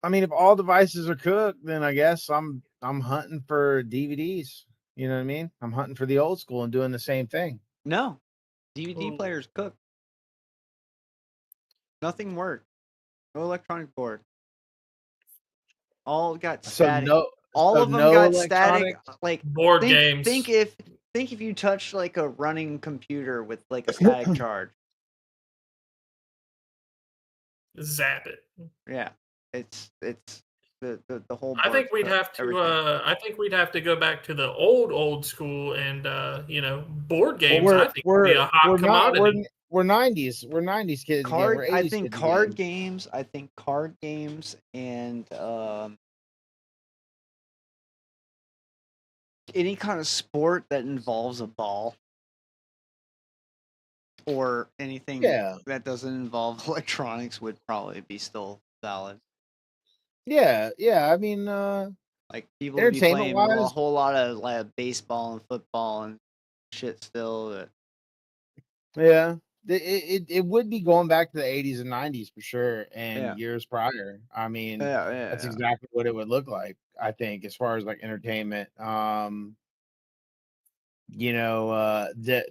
if all devices are cooked, then I guess I'm hunting for DVDs. You know what I mean? I'm hunting for the old school and doing the same thing. No, DVD Oh. players cook. Nothing worked. No electronic board. All got static. All of them got static. Like Board think, games. Think if you touch like a running computer with like a static charge. Zap it. Yeah, it's the whole. I think board's we'd cooked, have to. everything. I think we'd have to go back to the old school, and board games. Well, I think would be a hot commodity. We're 90s. We're 90s kids. again. We're 80s I think kids card again. games. I think card games and any kind of sport that involves a ball or anything that doesn't involve electronics would probably be still valid. Yeah. I mean, Like people would be playing a entertainment-wise- whole lot of like baseball and football and shit still. yeah. It would be going back to the 80s and 90s for sure, and Yeah. years prior. I mean, that's yeah. exactly what it would look like. I think, as far as like entertainment, the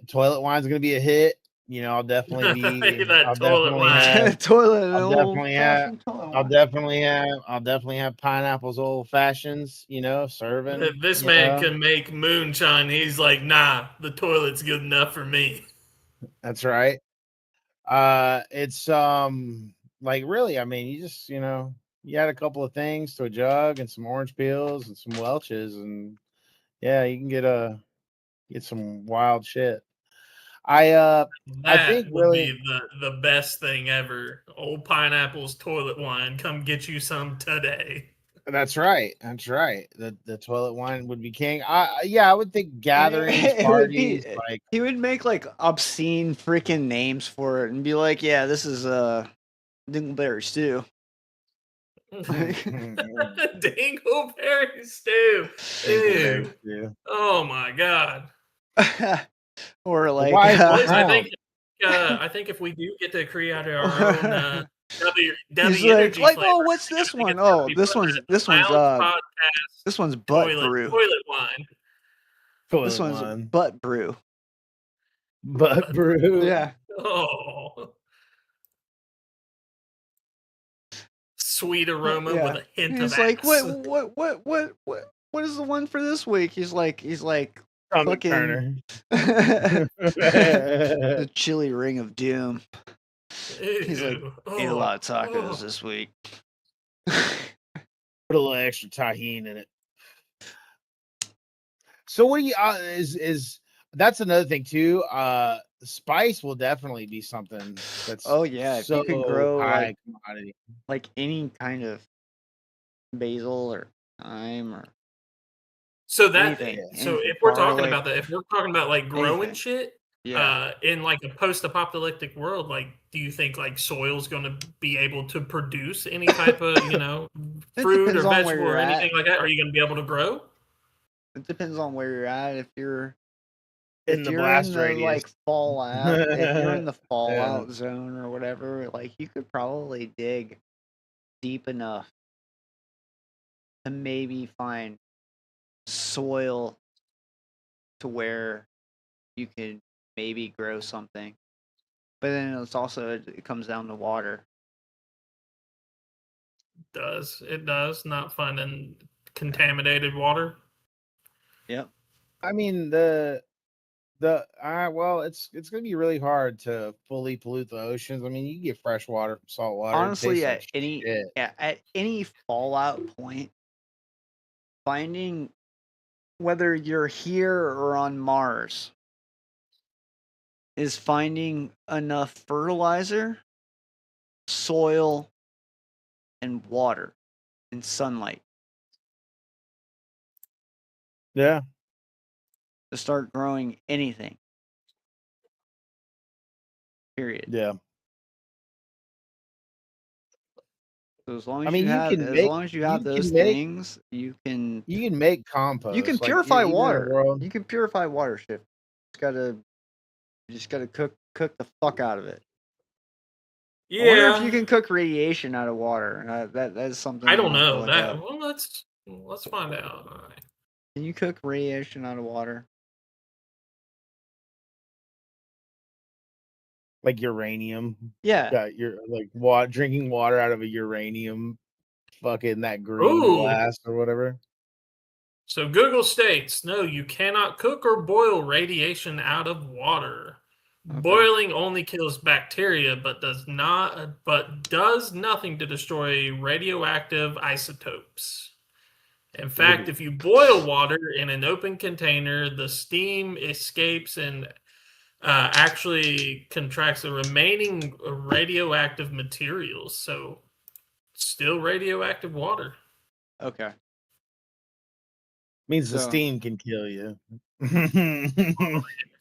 toilet wine's gonna be a hit. I'll definitely be. That I'll toilet definitely wine. have. Toilet. I'll definitely have. I'll Toilet. definitely have pineapples, old fashions. Serving. If this you man know? can make moonshine, he's like, nah, the toilet's good enough for me. That's right. It's like really. I mean, you just you add a couple of things to a jug and some orange peels and some Welch's, and yeah, you can get some wild shit. I think would really be the best thing ever. Old Pineapple's toilet wine. Come get you some today. that's right. The toilet wine would be king. I would think gatherings, It would parties, be- like He would make like obscene freaking names for it and be like, "Yeah, this is Dingleberry stew." Dingleberry stew. Ew. yeah. Oh my god. Or like, Why is Boys, Wow. I think if we do get to create our own W he's energy like, flavor, "Oh, what's I this think one? it's gotta Oh, be this put one's in the Lounge podcast this one's butt brew. toilet wine. This one's one. butt brew." Butt brew. Yeah. Oh. sweet aroma Yeah. with a hint of He's like, axe. what is the one for this week? He's like Stomach fucking turner. the chili ring of doom. He's like, Ew. ate a lot of Oh, tacos oh. this week. Put a little extra tahini in it. So what do you is that's another thing too. Spice will definitely be something that's Oh yeah, if so you could grow high commodity. like any kind of basil or thyme or So that anything, so anything, if we're talking garlic, about that, if we're talking about like growing anything. shit, Yeah. in like a post-apocalyptic world, like do you think like soil's gonna be able to produce any type of, It fruit or depends on where vegetable you're or anything at. like that? Are you gonna be able to grow? It depends on where you're at. If you're In the in blast the radius. fallout, if you're in the Yeah. fallout zone or whatever, like you could probably dig deep enough to maybe find soil to where you could maybe grow something. But then it comes down to water. It does not finding contaminated water. Yep. I mean well, it's gonna be really hard to fully pollute the oceans. I mean, you get fresh water from salt water. It Honestly, tastes like shit. at any fallout point, finding whether you're here or on Mars is finding enough fertilizer, soil, and water and sunlight Yeah. to start growing anything. Period. Yeah. So as long I as mean, you have those things, you can make compost. You can like, purify even in a water. world. You can purify water. Shit. You just gotta cook the fuck out of it. I wonder if you Yeah, can cook radiation out of water. That is something I I'm don't gonna have to know look that. up. Well, let's find out. All right. Can you cook radiation out of water? Like uranium. Yeah. Got your like drinking water out of a uranium fucking that green Ooh. blast or whatever. So Google states, no, you cannot cook or boil radiation out of water. Okay. Boiling only kills bacteria, but does nothing to destroy radioactive isotopes. In fact, if you boil water in an open container, the steam escapes and actually contracts the remaining radioactive materials. So, still radioactive water. Okay. Means the So- steam can kill you.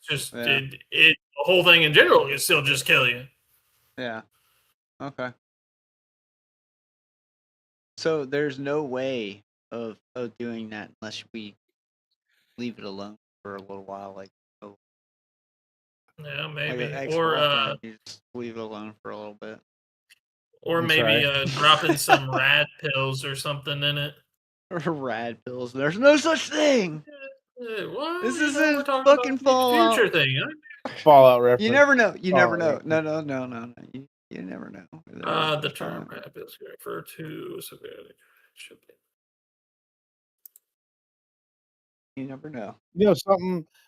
Just Yeah. the whole thing in general can still just kill you. Yeah. Okay. So there's no way of doing that unless we leave it alone for a little while, like Yeah, like maybe. an ex-girlfriend. You just leave it alone for a little bit. Or I'm maybe sorry. dropping some rad pills or something in it. Rad pills. There's no such thing. Well, This we're isn't talking fucking about Fallout. future thing. Fallout reference. You never know. You never know. Fallout No. You never know. The term rad pills can refer to You never know. You know,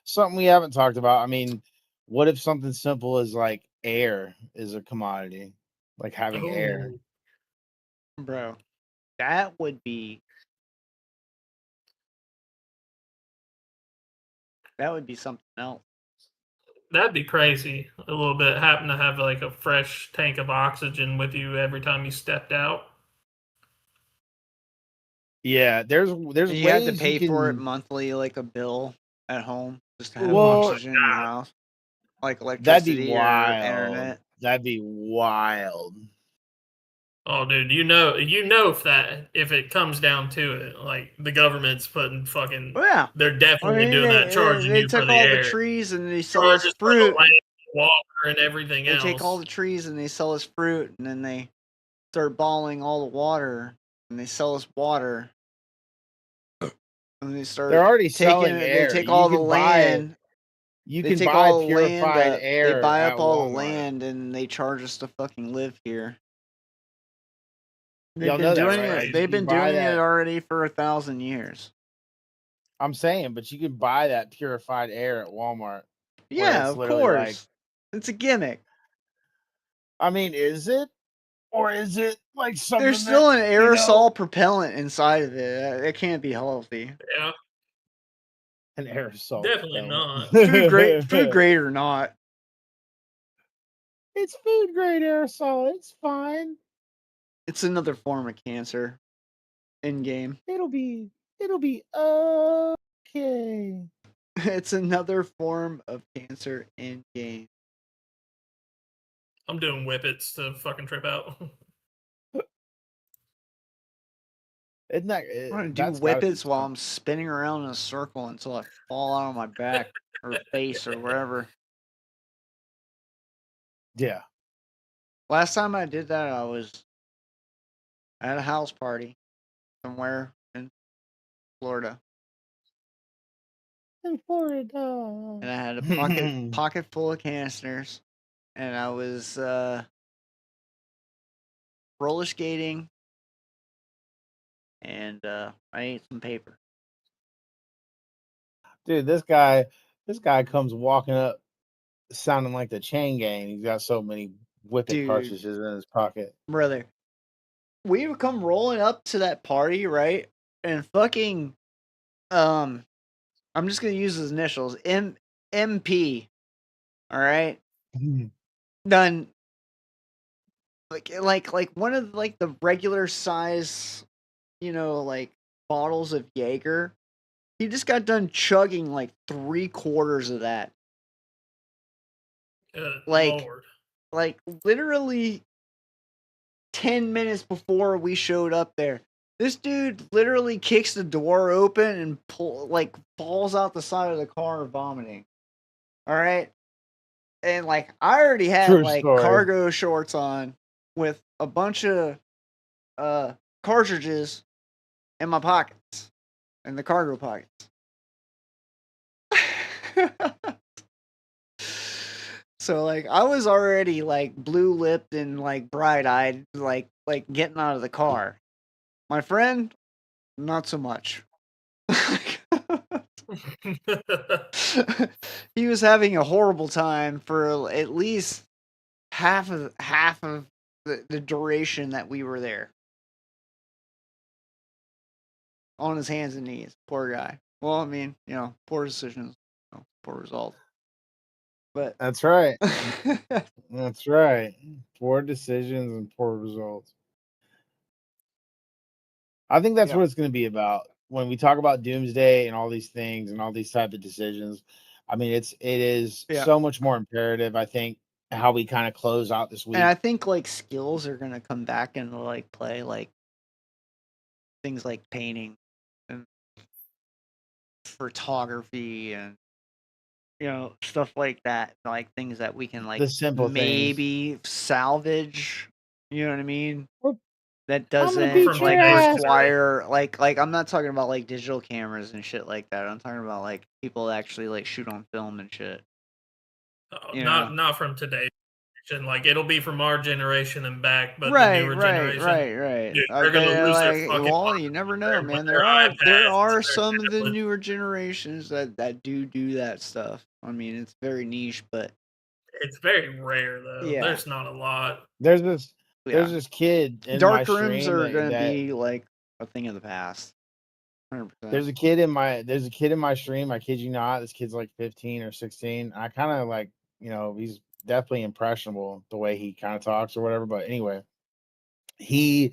something we haven't talked about. I mean, what if something simple as like air is a commodity? Like having air. Bro, that would be something else. That'd be crazy. A little bit. Happen to have like a fresh tank of oxygen with you every time you stepped out. Yeah, there's You ways have to pay you for it can- monthly, like a bill at home, just to have Well, oxygen in your house, like That'd electricity be or wild. internet. That'd be wild. Oh, dude, if it comes down to it, like the government's putting fucking, Oh, yeah, they're definitely doing that, charging they you for took the all air, the trees and they sell us charges for the fruit. land, water, and everything They else. take all the trees and they sell us fruit, and then they start bottling all the water, and they sell us water. And they start They're already taking selling it. air. They take You all the can buy- land. You They can take buy all the purified land. air. They buy at up all the Walmart. land and they charge us to fucking live here. Y'all know that, right? right? Like, They've you been buy doing it that. already for 1,000 years. I'm saying, but you can buy that purified air at Walmart. Where Yeah, it's of literally like, course. It's a gimmick. I mean, is it? Or is it like something There's still an that, aerosol propellant inside of it. It can't be healthy. Yeah, an aerosol? definitely propellant? not. Food grade or not. It's food grade aerosol. It's fine. It's another form of cancer in game. It'll be okay. It's another form of cancer in game. I'm doing whippets to fucking trip out. Isn't that? I'm gonna do That's gotta be whippets while fun. I'm spinning around in a circle until I fall out on my back or face or wherever. Yeah. Last time I did that, I was at a house party somewhere in Florida, In and Florida. I had a pocket full of canisters, and I was roller skating, and I ate some paper. Dude, this guy comes walking up sounding like the chain gang. He's got so many whippet Dude. cartridges in his pocket. Brother, we would come rolling up to that party, right? And fucking, I'm just gonna use his initials, MP. All right, done. Like one of like the regular size, like bottles of Jaeger. He just got done chugging like 3/4 of that. Good Like, Lord. like literally 10 minutes before we showed up there. This dude literally kicks the door open and falls out the side of the car vomiting. All right. And like I already had True like story. cargo shorts on with a bunch of cartridges in my pockets, in the cargo pockets. So like I was already like blue lipped and like bright eyed, like getting out of the car. My friend, not so much. He was having a horrible time for at least half of the duration that we were there. On his hands and knees, poor guy. Well, I mean, poor decisions, poor results. But That's right. That's right. Poor decisions and poor results. I think that's Yeah. what it's going to be about when we talk about doomsday and all these things and all these type of decisions. I mean, it is Yeah. so much more imperative. I think how we kind of close out this week. And I think like skills are gonna come back into like play, like things like painting and photography and stuff like that, like things that we can like The simple maybe salvage. You know what I mean? Well, That gonna doesn't beat From your like ass. require like I'm not talking about like digital cameras and shit like that. I'm talking about like people that actually like shoot on film and shit. Not from today. Like it'll be from our generation and back, but the Right, newer generation, right. dude, they're gonna lose their fucking Well, mind you never when know, they're- man. when There their there iPads, are their some of the tablets. newer generations that do that stuff. I mean, it's very niche, but It's very rare though. Yeah. There's not a lot. There's this kid in my dark rooms stream are gonna that be like a thing of the past. 100%. there's a kid in my stream. I kid you not. This kid's like 15 or 16. I kind of like, he's definitely impressionable the way he kind of talks or whatever. But anyway, he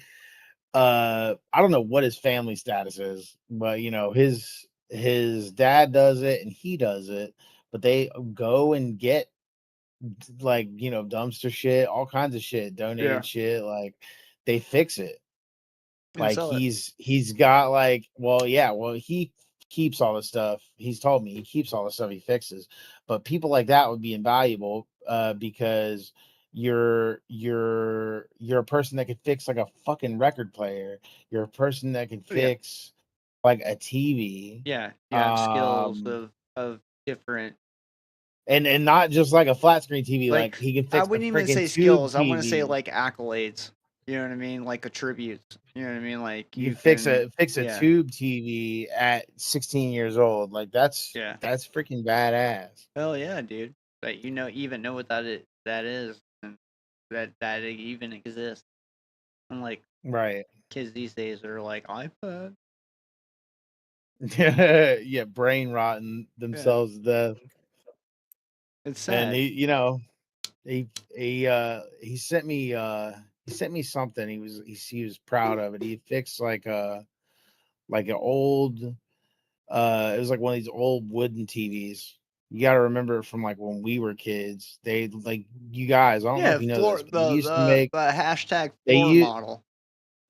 I don't know what his family status is, but his dad does it and he does it, but they go and get like dumpster shit, all kinds of shit, donated shit, like they fix it. And Like sell it. he's got like, he keeps all the stuff. He's told me he keeps all the stuff he fixes. But people like that would be invaluable because you're a person that could fix like a fucking record player. You're a person that can Oh, yeah. fix like a TV. Yeah, you have skills of different. And not just like a flat screen TV, Like he can I fix a wouldn't even freaking say tube skills. I want to say TV. like accolades. You know what I mean? Like a tribute. You know what I mean? Like You you fix can a yeah. tube TV at 16 years old. Like that's Yeah. freaking badass. Hell yeah, dude. That you even know what that is and that it even exists. Unlike Right. kids these days are like iPad. Yeah, brain rotting Yeah. themselves to death. It's And sad. he sent me something. He was proud of it. He fixed like an old it was like one of these old wooden TVs. You got to remember from like when we were kids. They like you guys. I don't know Yeah, if you know floor this, but they used to make the hashtag they floor u- model.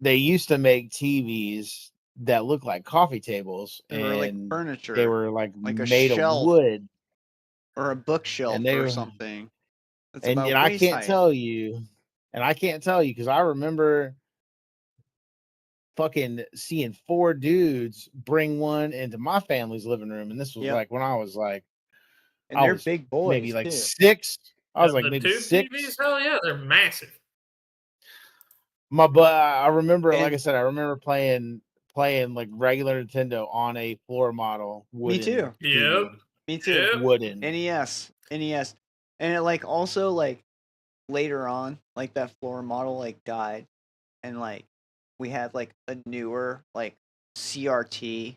they used to make TVs that looked like coffee tables, They were like and they furniture, were like like a made of shelf wood. or a bookshelf And they or were something. It's and about I waist can't height. tell you, because I remember fucking seeing 4 dudes bring one into my family's living room, and this was Yep. like when And I they're was big maybe boys like too. 6. I was like The maybe tube TVs, 6. hell yeah, they're massive. But I remember, like I And said, I remember playing like regular Nintendo on a floor model me wooden too. Yep, TV. Me too. yep. Wooden. NES. And it like also like later on, like that floor model like died and like we had like a newer like CRT.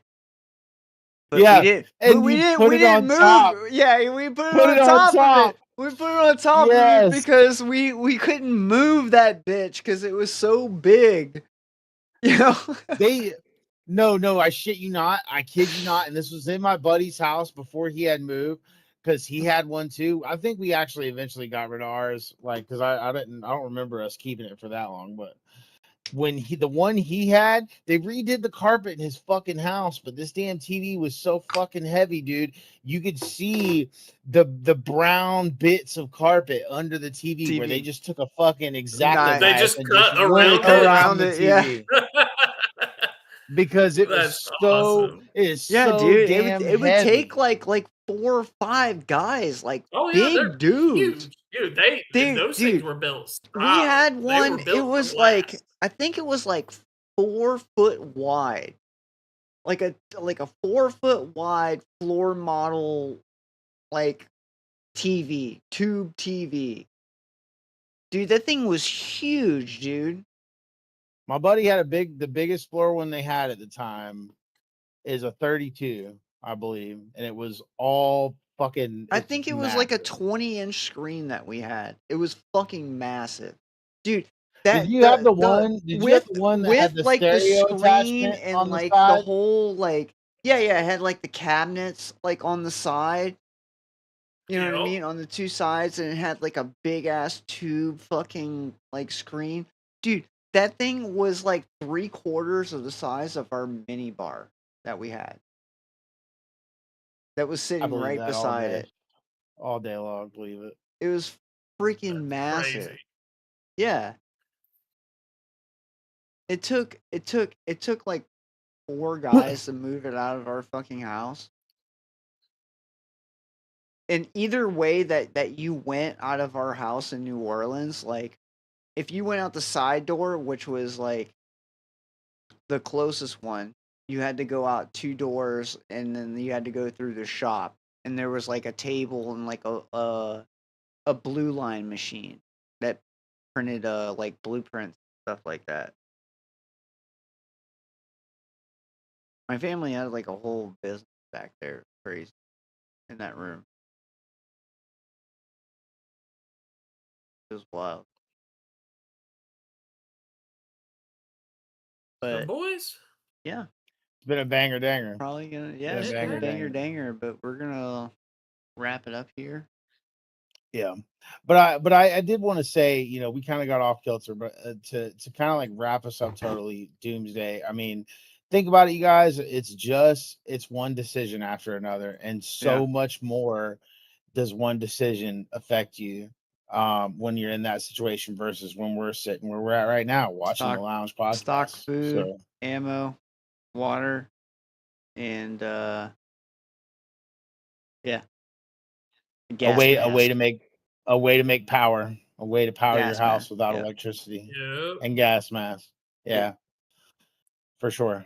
But Yeah, and you put we it didn't on top. move. Yeah, we put it Put it on on top of it. top. We put it on top of it Yes. because we couldn't move that bitch because it was so big. You know? They no, I shit you not. I kid you not. And this was in my buddy's house before he had moved, because he had one too. I think we actually eventually got rid of ours, like because I don't remember us keeping it for that long. But when the one he had, they redid the carpet in his fucking house, but this damn TV was so fucking heavy, dude. You could see the brown bits of carpet under the TV, where they TV. just took a fucking X-Acto Knife. They knife just and just cut went around it. around Around the it, yeah. TV. Because it That's awesome. is Yeah, so dude. damn It would take heavy. like 4 or 5 guys, like Oh yeah, big they're dudes. huge, dude. Those things Dude, were built we solid. had They were one. It built to was like last. I think it was like 4 foot wide, like a 4 foot wide floor model, like TV, tube TV. Dude, that thing was huge, dude. My buddy had the biggest floor one they had at the time is a 32, I believe, and it was all fucking. I It's think it was like a massive. 20-inch screen that we had. It was fucking massive, dude. Did That you have the the one? Did you have the one that with had the like the stereo screen attachment and on the like the side? whole like yeah, it had like the cabinets like on the side. You know what I Yep. mean? On the 2 sides, and it had like a big ass tube fucking like screen. Dude, that thing was like 3/4 of the size of our mini bar that we had. That was I sitting believe right that beside it. all day long. Believe it. It was freaking That's massive. crazy. Yeah. It took like 4 guys to move it out of our fucking house. And either way that you went out of our house in New Orleans, like if you went out the side door, which was like the closest one, you had to go out 2 doors and then you had to go through the shop. And there was like a table and like a blue line machine that printed like blueprints, stuff like that. My family had like a whole business back there, crazy, in that room. It was wild. The But boys. yeah, It's been a banger danger. probably gonna Yeah, it's been a banger banger danger. danger, but we're gonna wrap it up here. Yeah, but I did want to say, we kind of got off kilter, but to kind of like wrap us up totally, Doomsday. I mean, think about it, you guys. It's one decision after another, and so much more does one decision affect you when you're in that situation versus when we're sitting where we're at right now watching the Stock Lounge stock podcast. food, So ammo, water, and yeah, a gas way mask. to make power. a way to power your Gas house mask, without yeah. electricity Yep. and gas masks. Yeah, for sure.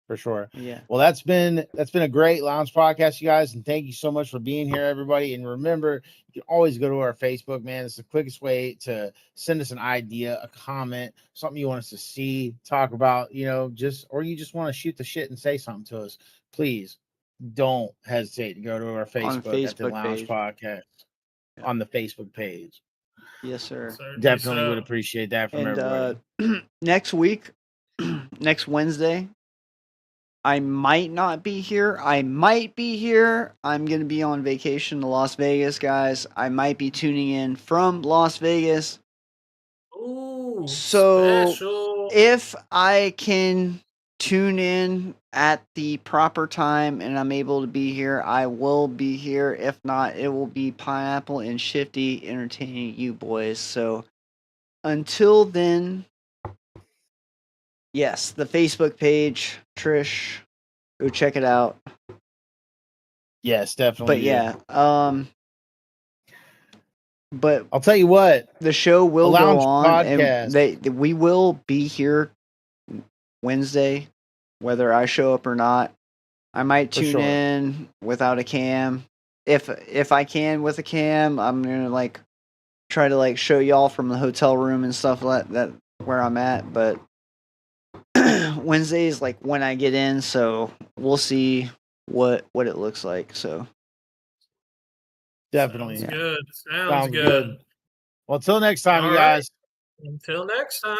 For sure. Yeah. Well, that's been a great lounge podcast, you guys, and thank you so much for being here, everybody. And remember, you can always go to our Facebook, man. It's the quickest way to send us an idea, a comment, something you want us to see, talk about, you know, or you just want to shoot the shit and say something to us. Please don't hesitate to go to our Facebook at the Facebook Lounge page. Podcast on the Facebook page. Yes, sir. Certainly Definitely so. would appreciate that from And everybody. next week, next Wednesday, I might not be here. I might be here. I'm going to be on vacation to Las Vegas, guys. I might be tuning in from Las Vegas. Ooh, So special. if I can tune in at the proper time and I'm able to be here, I will be here. If not, it will be Pineapple and Shifty entertaining you boys. So until then, yes, the Facebook page, Trish, go check it out. Yes, definitely. But yeah, but I'll tell you what, the show will The go Lounge on, Podcast. and we will be here Wednesday, whether I show up or not. I might For tune sure. in without a cam. If I can with a cam, I'm gonna like try to like show y'all from the hotel room and stuff like that where I'm at. But Wednesday is like when I get in, so we'll see what it looks like. So Definitely. Sounds good. Sounds good. Well, until next time, All you right. guys. Until next time.